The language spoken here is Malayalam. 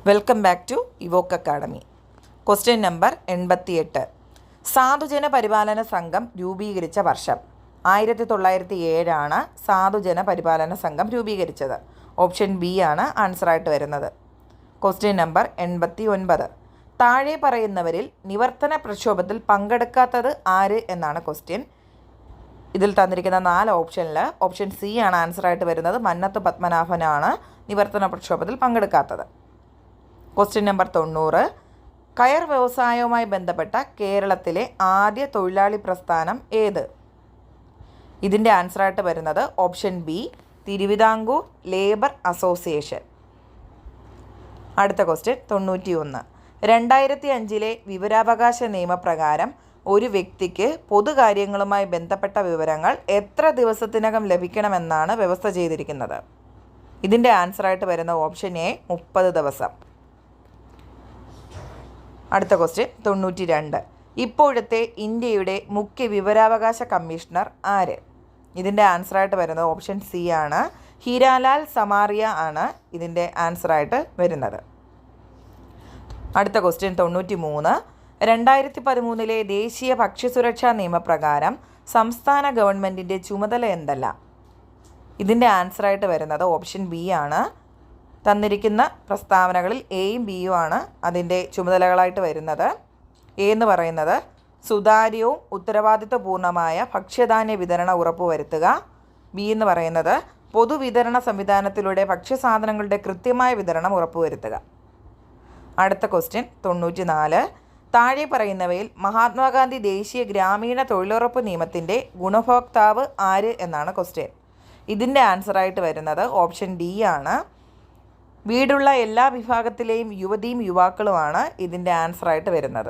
Welcome back to Evoke Academy. Question number 88. സാധുജന പരിപാലന സംഘം രൂപീകരിച്ച വർഷം. 1907 സാധുജന പരിപാലന സംഘം രൂപീകരിച്ചത്. ഓപ്ഷൻ ബി ആണ് ആൻസറായിട്ട് വരുന്നത്. Question number 89. താഴെ പറയുന്നവരിൽ നിവർത്തന പ്രക്ഷോഭത്തിൽ പങ്കെടുക്കാത്തത് ആര് എന്നാണ് ക്വസ്റ്റ്യൻ. ഇതിൽ തന്നിരിക്കുന്ന 4 ഓപ്ഷനിൽ ഓപ്ഷൻ സി ആണ് ആൻസറായിട്ട് വരുന്നത്. മന്നത്ത് പത്മനാഭനാണ് നിവർത്തന പ്രക്ഷോഭത്തിൽ പങ്കെടുക്കാത്തത്. Question number 90. കയർ വ്യവസായവുമായി ബന്ധപ്പെട്ട കേരളത്തിലെ ആദ്യ തൊഴിലാളി പ്രസ്ഥാനം ഏത്? ഇതിൻ്റെ ആൻസറായിട്ട് വരുന്നത് option B, Thiruvithamkoor labour association. അടുത്ത ക്വസ്റ്റ്യൻ 91. 2005 വിവരാവകാശ നിയമപ്രകാരം ഒരു വ്യക്തിക്ക് പൊതുകാര്യങ്ങളുമായി ബന്ധപ്പെട്ട വിവരങ്ങൾ എത്ര ദിവസത്തിനകം ലഭിക്കണമെന്നാണ് വ്യവസ്ഥ ചെയ്തിരിക്കുന്നത്? ഇതിൻ്റെ ആൻസറായിട്ട് വരുന്ന ഓപ്ഷൻ എ, 30 ദിവസം. അടുത്ത ക്വസ്റ്റ്യൻ 92. ഇപ്പോഴത്തെ ഇന്ത്യയുടെ മുഖ്യ വിവരാവകാശ കമ്മീഷണർ ആര്? ഇതിൻ്റെ ആൻസറായിട്ട് വരുന്നത് ഓപ്ഷൻ സി ആണ്, ഹീരാലാൽ സമാറിയ ആണ് ഇതിൻ്റെ ആൻസറായിട്ട് വരുന്നത്. അടുത്ത ക്വസ്റ്റ്യൻ 93. 2013 ദേശീയ ഭക്ഷ്യസുരക്ഷാ നിയമപ്രകാരം സംസ്ഥാന ഗവൺമെൻറ്റിൻ്റെ ചുമതല എന്തല്ല? ഇതിൻ്റെ ആൻസറായിട്ട് വരുന്നത് ഓപ്ഷൻ ബി ആണ്. തന്നിരിക്കുന്ന പ്രസ്താവനകളിൽ എയും ബിയും ആണ് അതിൻ്റെ ചുമതലകളായിട്ട് വരുന്നത്. എ എന്ന് പറയുന്നത് സുതാര്യവും ഉത്തരവാദിത്വപൂർണമായ ഭക്ഷ്യധാന്യ വിതരണം ഉറപ്പുവരുത്തുക. ബി എന്ന് പറയുന്നത് പൊതുവിതരണ സംവിധാനത്തിലൂടെ ഭക്ഷ്യസാധനങ്ങളുടെ കൃത്യമായ വിതരണം ഉറപ്പുവരുത്തുക. അടുത്ത ക്വസ്റ്റ്യൻ 94. താഴെ പറയുന്നവയിൽ മഹാത്മാഗാന്ധി ദേശീയ ഗ്രാമീണ തൊഴിലുറപ്പ് നിയമത്തിൻ്റെ ഗുണഭോക്താവ് ആര് എന്നാണ് ക്വസ്റ്റ്യൻ. ഇതിൻ്റെ ആൻസറായിട്ട് വരുന്നത് ഓപ്ഷൻ ഡി ആണ്. വീടുള്ള എല്ലാ വിഭാഗത്തിലെയും യുവതിയും യുവാക്കളുമാണ് ഇതിൻ്റെ ആൻസറായിട്ട് വരുന്നത്.